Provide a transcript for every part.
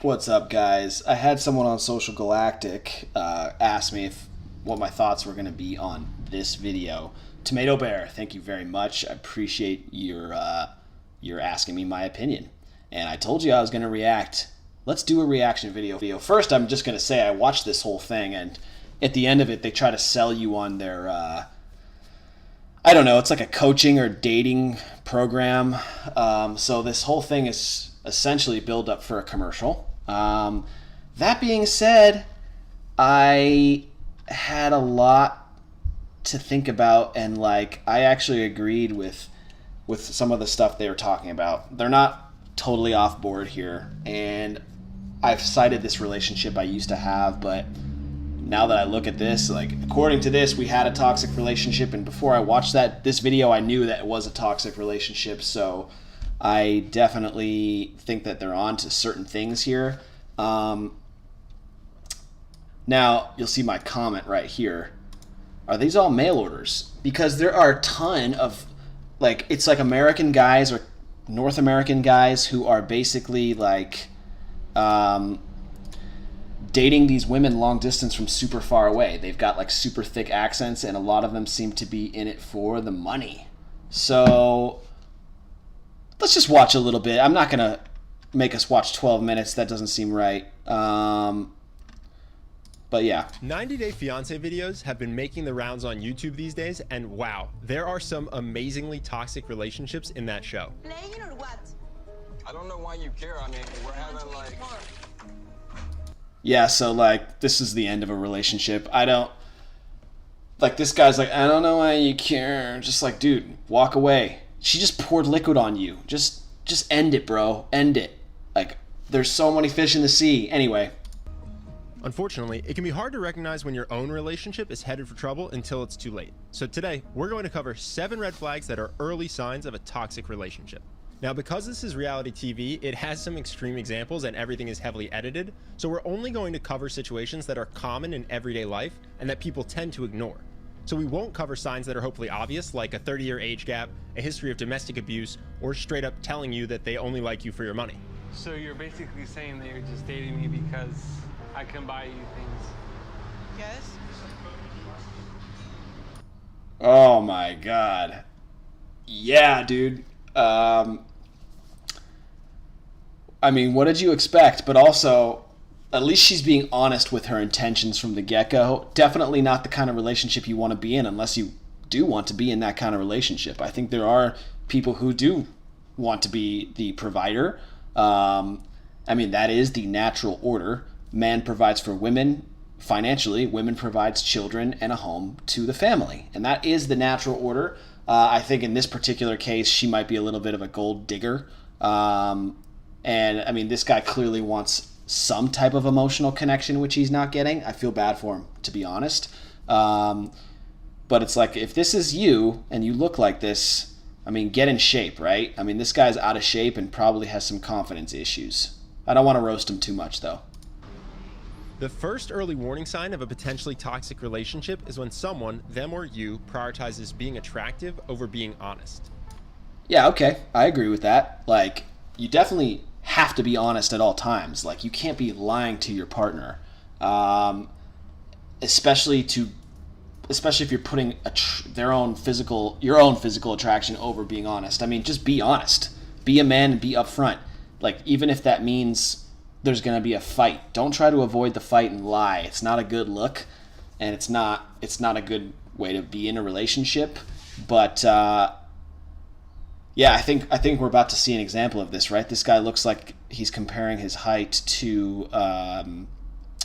What's up, guys? I had someone on Social Galactic ask me what my thoughts were going to be on this video. Tomato Bear, thank you very much. I appreciate your asking me my opinion. And I told you I was going to react. Let's do a reaction video. First, I'm just going to say I watched this whole thing, and at the end of it, they try to sell you on their, I don't know, it's like a coaching or dating program. So this whole thing is essentially build up for a commercial. That being said, I had a lot to think about, and like I actually agreed with some of the stuff they were talking about. They're not totally off board here, and I've cited this relationship I used to have, but now that I look at this, like according to this, we had a toxic relationship, and before I watched this video, I knew that it was a toxic relationship. So I definitely think that they're on to certain things here. Now you'll see my comment right here. Are these all mail orders? Because there are a ton of, like, it's like American guys or North American guys who are basically like dating these women long distance from super far away. They've got like super thick accents, and a lot of them seem to be in it for the money. So let's just watch a little bit. I'm not gonna make us watch 12 minutes. That doesn't seem right. But yeah. 90 Day Fiancé videos have been making the rounds on YouTube these days, and wow, there are some amazingly toxic relationships in that show. Playing or what? I don't know why you care. I mean, we're having like... Yeah, so like this is the end of a relationship. I don't, like, this guy's like, I don't know why you care. Just like, dude, walk away. She just poured liquid on you. Just end it, bro. End it. Like, there's so many fish in the sea. Anyway. Unfortunately, it can be hard to recognize when your own relationship is headed for trouble until it's too late. So today, we're going to cover 7 red flags that are early signs of a toxic relationship. Now, because this is reality TV, it has some extreme examples and everything is heavily edited, so we're only going to cover situations that are common in everyday life and that people tend to ignore. So we won't cover signs that are hopefully obvious, like a 30-year age gap, a history of domestic abuse, or straight up telling you that they only like you for your money. So you're basically saying that you're just dating me because I can buy you things? Yes. Oh my God. Yeah, dude. I mean, what did you expect? But also, at least she's being honest with her intentions from the get-go. Definitely not the kind of relationship you want to be in unless you do want to be in that kind of relationship. I think there are people who do want to be the provider. I mean, that is the natural order. Man provides for women financially. Women provides children and a home to the family. And that is the natural order. I think in this particular case, she might be a little bit of a gold digger. And I mean, this guy clearly wants some type of emotional connection, which he's not getting. I feel bad for him, to be honest. But it's like, if this is you and you look like this, I mean, get in shape, right? I mean, this guy's out of shape and probably has some confidence issues. I don't want to roast him too much, though. The first early warning sign of a potentially toxic relationship is when someone, them or you, prioritizes being attractive over being honest. Yeah, okay. I agree with that. Like, you definitely have to be honest at all times. Like, you can't be lying to your partner. Especially if you're putting your own physical attraction over being honest. I mean, just be honest. Be a man and be upfront. Like, even if that means there's going to be a fight, don't try to avoid the fight and lie. It's not a good look, and it's not a good way to be in a relationship. But yeah, I think we're about to see an example of this, right? This guy looks like he's comparing his height to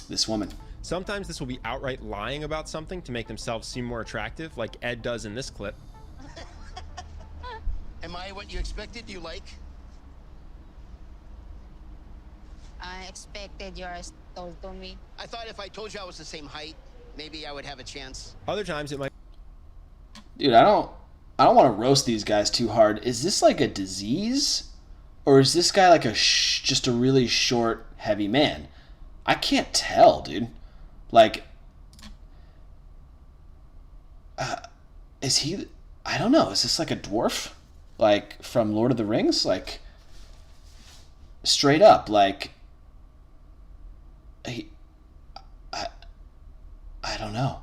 this woman. Sometimes this will be outright lying about something to make themselves seem more attractive, like Ed does in this clip. Am I what you expected? You like? I expected yours told to me. I thought if I told you I was the same height, maybe I would have a chance. Other times it might... Dude, I don't want to roast these guys too hard. Is this like a disease? Or is this guy like just a really short, heavy man? I can't tell, dude. Like, is he... I don't know. Is this like a dwarf? Like, from Lord of the Rings? Like, straight up, like, don't know.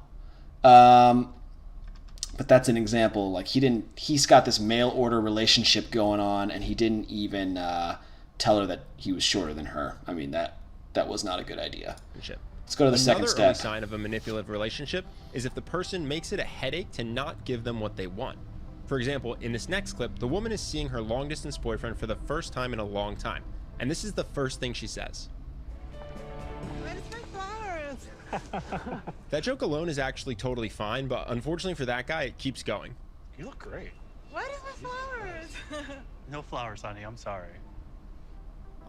But that's an example. Like he's got this mail order relationship going on, and he didn't even tell her that he was shorter than her. I mean, that was not a good idea. Let's go to the second step. Another early sign of a manipulative relationship is if the person makes it a headache to not give them what they want. For example, in this next clip, the woman is seeing her long-distance boyfriend for the first time in a long time, and this is the first thing she says. Where's my flowers? That joke alone is actually totally fine, but unfortunately for that guy, it keeps going. You look great. Where is my flowers? No flowers, honey. I'm sorry.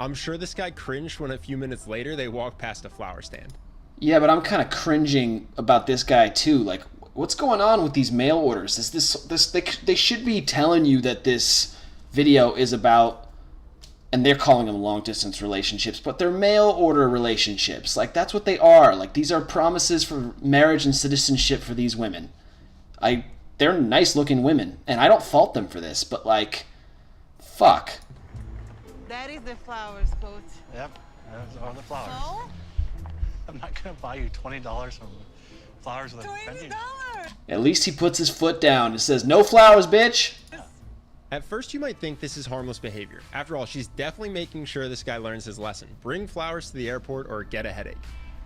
I'm sure this guy cringed when a few minutes later they walked past a flower stand. Yeah, but I'm kind of cringing about this guy too. Like, what's going on with these mail orders? Is this they should be telling you that this video is about, and they're calling them long distance relationships, but they're mail order relationships. Like, that's what they are. Like, these are promises for marriage and citizenship for these women. They're nice looking women, and I don't fault them for this, but like, fuck. That is the flowers, Coach. Yep, those are the flowers. No? I'm not gonna buy you $20 from flowers with a $20? At least he puts his foot down and says, "No flowers, bitch." At first you might think this is harmless behavior. After all, she's definitely making sure this guy learns his lesson. Bring flowers to the airport or get a headache.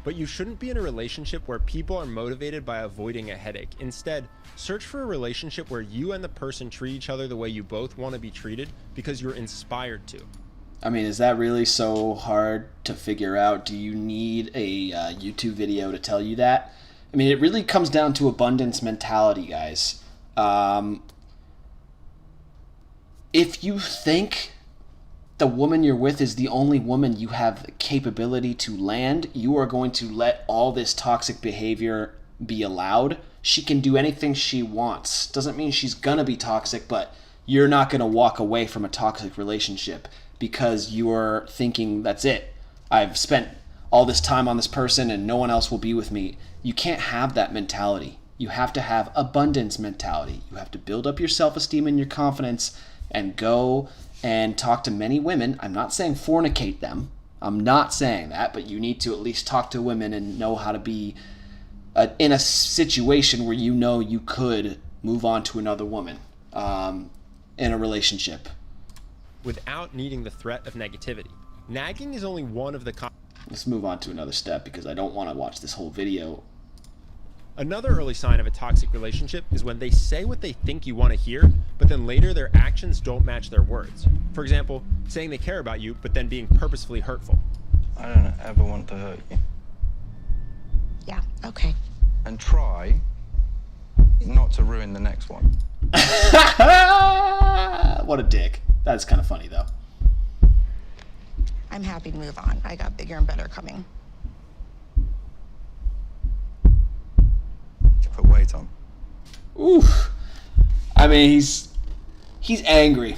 But you shouldn't be in a relationship where people are motivated by avoiding a headache. Instead, search for a relationship where you and the person treat each other the way you both want to be treated because you're inspired to. I mean, is that really so hard to figure out? Do you need a YouTube video to tell you that? I mean, it really comes down to abundance mentality, guys. If you think the woman you're with is the only woman you have the capability to land, you are going to let all this toxic behavior be allowed. She can do anything she wants. Doesn't mean she's gonna be toxic, but you're not gonna walk away from a toxic relationship because you're thinking, that's it. I've spent all this time on this person and no one else will be with me. You can't have that mentality. You have to have abundance mentality. You have to build up your self-esteem and your confidence and go and talk to many women. I'm not saying fornicate them. I'm not saying that, but you need to at least talk to women and know how to be in a situation where you know you could move on to another woman in a relationship. Without needing the threat of negativity. Nagging is only one of the... Let's move on to another step because I don't want to watch this whole video. Another early sign of a toxic relationship is when they say what they think you want to hear, but then later their actions don't match their words. For example, saying they care about you, but then being purposefully hurtful. I don't ever want to hurt you. Yeah, okay. And try not to ruin the next one. What a dick. That's kind of funny, though. I'm happy to move on. I got bigger and better coming. Did you put weight on? Oof. I mean, he's angry.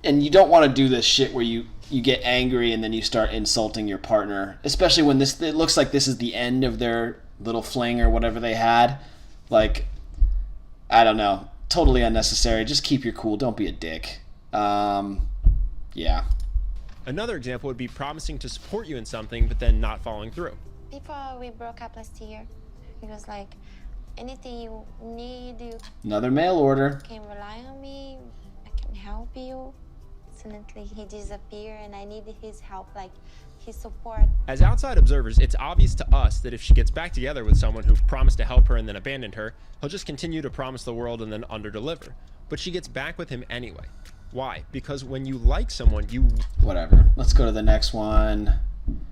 And you don't want to do this shit where you get angry and then you start insulting your partner. Especially when it looks like this is the end of their little fling or whatever they had. Like, I don't know. Totally unnecessary. Just keep your cool. Don't be a dick. Yeah. Another example would be promising to support you in something, but then not following through. Before we broke up last year, he was like, anything you need, you Another mail order. can rely on me, I can help you. Suddenly he disappeared and I needed his help, like his support. As outside observers, it's obvious to us that if she gets back together with someone who promised to help her and then abandoned her, he'll just continue to promise the world and then underdeliver. But she gets back with him anyway. Why? Because when you like someone, you... Whatever. Let's go to the next one.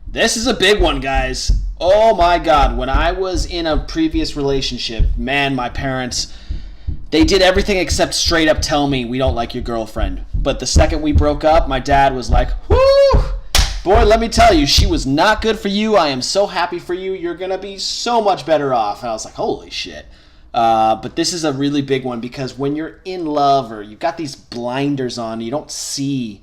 This is a big one, guys. Oh my God. When I was in a previous relationship, man, my parents, they did everything except straight up tell me we don't like your girlfriend. But the second we broke up, my dad was like, whoo! Boy, let me tell you, she was not good for you. I am so happy for you. You're going to be so much better off. And I was like, holy shit. But this is a really big one because when you're in love or you've got these blinders on, you don't see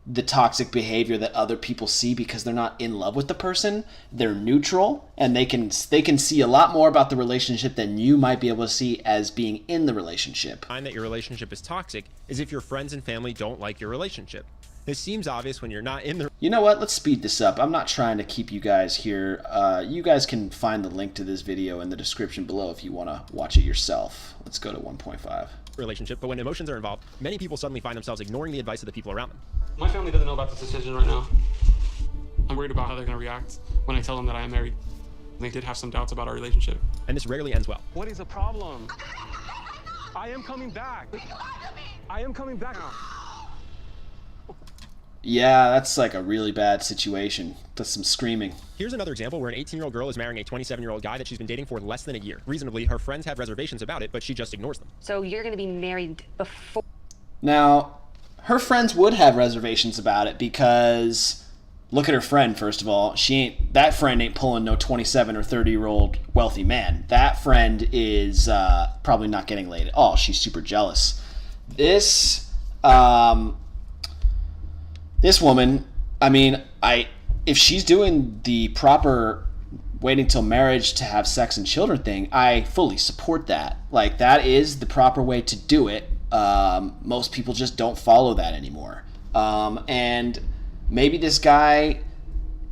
the toxic behavior that other people see because they're not in love with the person. They're neutral and they can see a lot more about the relationship than you might be able to see as being in the relationship. Find that your relationship is toxic is if your friends and family don't like your relationship. This seems obvious when you're not in the... You know what? Let's speed this up. I'm not trying to keep you guys here. You guys can find the link to this video in the description below if you want to watch it yourself. Let's go to 1.5. relationship, but when emotions are involved, many people suddenly find themselves ignoring the advice of the people around them. My family doesn't know about this decision right now. I'm worried about how they're going to react when I tell them that I am married. They did have some doubts about our relationship. And this rarely ends well. What is the problem? I am coming back. I am coming back now. Yeah, that's like a really bad situation. That's some screaming. Here's another example where an 18-year-old girl is marrying a 27-year-old guy that she's been dating for less than a year. Reasonably, her friends have reservations about it, but she just ignores them. So you're going to be married before... Now, her friends would have reservations about it because look at her friend, first of all. That friend ain't pulling no 27 or 30-year-old wealthy man. That friend is probably not getting laid at all. She's super jealous. This woman, I mean, if she's doing the proper waiting till marriage to have sex and children thing, I fully support that. Like, that is the proper way to do it. Most people just don't follow that anymore. And maybe this guy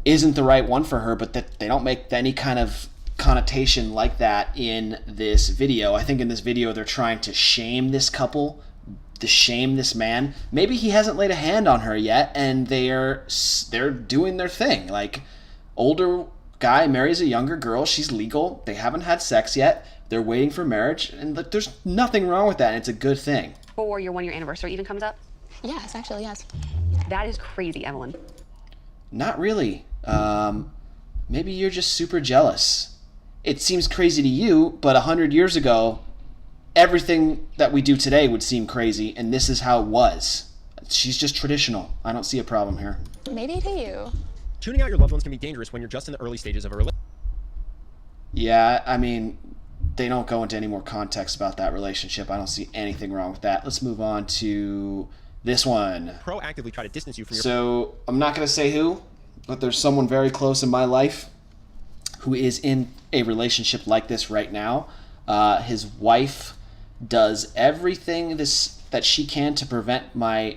isn't the right one for her, but that they don't make any kind of connotation like that in this video. I think in this video they're trying to shame this couple, to shame this man. Maybe he hasn't laid a hand on her yet, and they're doing their thing. Like, older guy marries a younger girl, she's legal, they haven't had sex yet, they're waiting for marriage, and there's nothing wrong with that, and it's a good thing. Before your 1-year anniversary even comes up? Yes, actually, yes. That is crazy, Evelyn. Not really. Maybe you're just super jealous. It seems crazy to you, but 100 years ago, everything that we do today would seem crazy, and this is how it was. She's just traditional. I don't see a problem here. Maybe to you. Tuning out your loved ones can be dangerous when you're just in the early stages of a relationship. Yeah, I mean, they don't go into any more context about that relationship. I don't see anything wrong with that. Let's move on to this one. Proactively try to distance you from your... So, I'm not going to say who, but there's someone very close in my life who is in a relationship like this right now. His wife does everything that she can to prevent my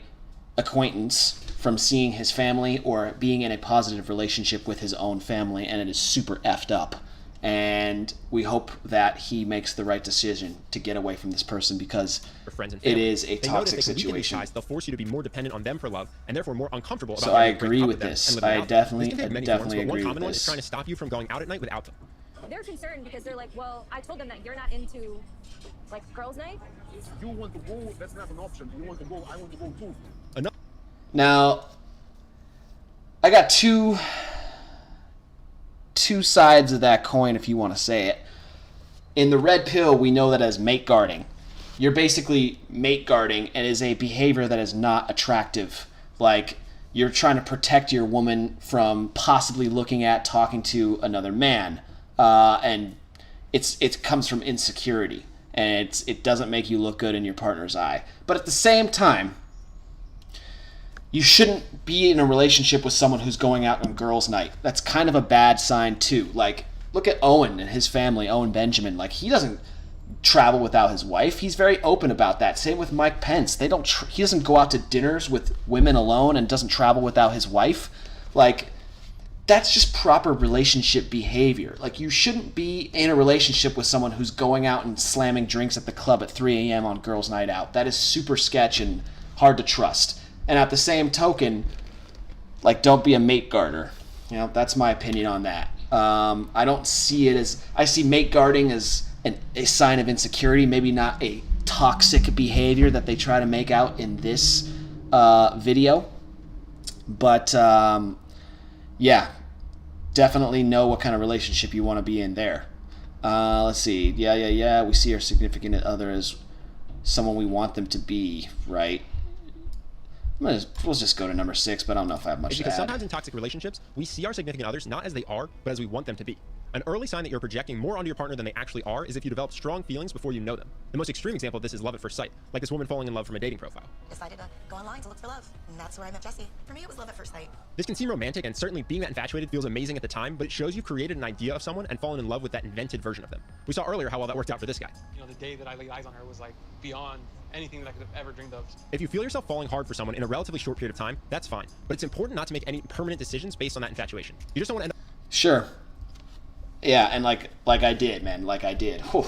acquaintance from seeing his family or being in a positive relationship with his own family, and it is super effed up. And we hope that he makes the right decision to get away from this person, because friends and it family. is a toxic situation. They'll force you to be more dependent on them for love, and therefore more uncomfortable about... So I agree with this. I definitely agree with one common one this. is trying to stop you from going out at night without them. They're concerned because they're like, well, I told them that you're not into, like, girls' night. You want to go, that's not an option. You want to go, I want to go too. Enough. Now, I got two sides of that coin, if you want to say it. In the red pill, we know that as mate guarding. You're basically mate guarding, and is a behavior that is not attractive. Like, you're trying to protect your woman from possibly looking at, talking to another man. And it comes from insecurity, and it doesn't make you look good in your partner's eye. But at the same time, you shouldn't be in a relationship with someone who's going out on girls' night. That's kind of a bad sign too. Like, look at Owen and his family, Owen Benjamin. Like, he doesn't travel without his wife. He's very open about that. Same with Mike Pence. He doesn't go out to dinners with women alone and doesn't travel without his wife. Like, that's just proper relationship behavior. Like, you shouldn't be in a relationship with someone who's going out and slamming drinks at the club at 3 a.m. on girls' night out. That is super sketch and hard to trust. And at the same token, like, don't be a mate guarder. You know, that's my opinion on that. I don't see it as... I see mate guarding as a sign of insecurity, maybe not a toxic behavior that they try to make out in this video. But, yeah, definitely know what kind of relationship you want to be in there. Let's see. Yeah. We see our significant other as someone we want them to be, right? We'll just go to number 6, but I don't know if I have much to because add. sometimes in toxic relationships, we see our significant others not as they are, but as we want them to be. An early sign that you're projecting more onto your partner than they actually are is if you develop strong feelings before you know them. The most extreme example of this is love at first sight, like this woman falling in love from a dating profile. Decided to go online to look for love, and that's where I met Jesse. For me, it was love at first sight. This can seem romantic, and certainly being that infatuated feels amazing at the time, but it shows you've created an idea of someone and fallen in love with that invented version of them. We saw earlier how well that worked out for this guy. You know, the day that I laid eyes on her was like beyond anything that I could have ever dreamed of. If you feel yourself falling hard for someone in a relatively short period of time, that's fine. But it's important not to make any permanent decisions based on that infatuation. You just don't want to end up... Sure. Yeah, and like I did, man. Like I did. Whew.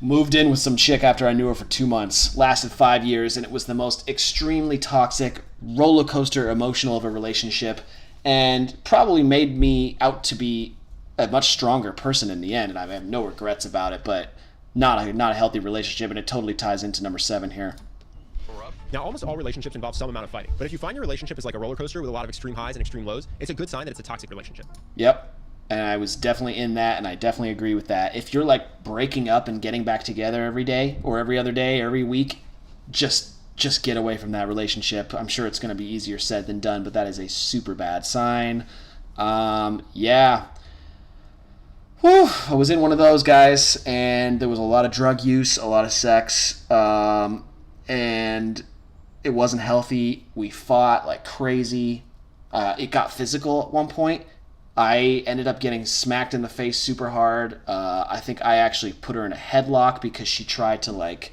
Moved in with some chick after I knew her for 2 months. Lasted 5 years, and it was the most extremely toxic, roller coaster emotional of a relationship, and probably made me out to be a much stronger person in the end. And I have no regrets about it, but not a healthy relationship, and it totally ties into number 7 here. Now, almost all relationships involve some amount of fighting, but if you find your relationship is like a roller coaster with a lot of extreme highs and extreme lows, it's a good sign that it's a toxic relationship. Yep. And I was definitely in that, and I definitely agree with that. If you're like breaking up and getting back together every day or every other day, every week, just get away from that relationship. I'm sure it's going to be easier said than done, but that is a super bad sign. Yeah. Whew, I was in one of those guys, and there was a lot of drug use, a lot of sex, and it wasn't healthy. We fought like crazy. It got physical at one point. I ended up getting smacked in the face super hard. I think I actually put her in a headlock because she tried to like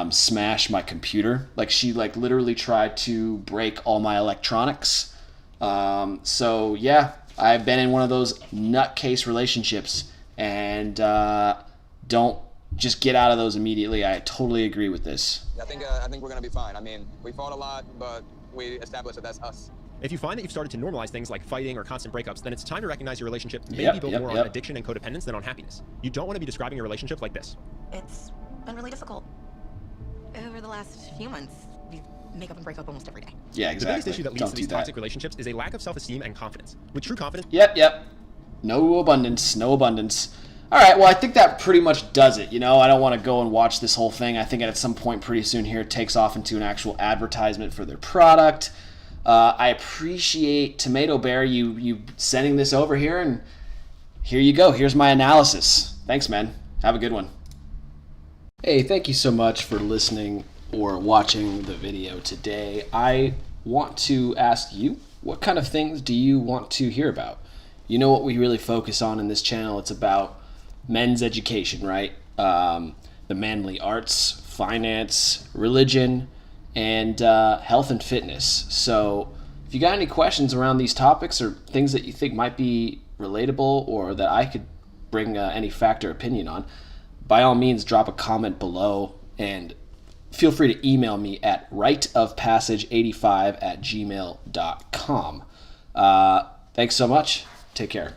smash my computer. Like she like literally tried to break all my electronics. So yeah, I've been in one of those nutcase relationships, and don't just get out of those immediately. I totally agree with this. I think we're gonna be fine. I mean, we fought a lot, but we established that that's us. If you find that you've started to normalize things like fighting or constant breakups, then it's time to recognize your relationship may Yep, be built yep, more yep. on addiction and codependence than on happiness. You don't want to be describing your relationship like this. It's been really difficult. Over the last few months, we make up and break up almost every day. Yeah, The exactly. biggest issue that leads Don't to do these that. toxic relationships is a lack of self-esteem and confidence. With true confidence... Yep. No abundance. All right, well, I think that pretty much does it. You know, I don't want to go and watch this whole thing. I think at some point pretty soon here it takes off into an actual advertisement for their product. I appreciate Tomato Bear you sending this over here, and here you go. Here's my analysis. Thanks, man. Have a good one. Hey, thank you so much for listening or watching the video today. I want to ask you, what kind of things do you want to hear about? You know what we really focus on in this channel? It's about men's education, right? The manly arts, finance, religion, and health and fitness. So if you got any questions around these topics or things that you think might be relatable or that I could bring any fact or opinion on, by all means drop a comment below, and feel free to email me at rightofpassage85@gmail.com. Thanks so much. Take care.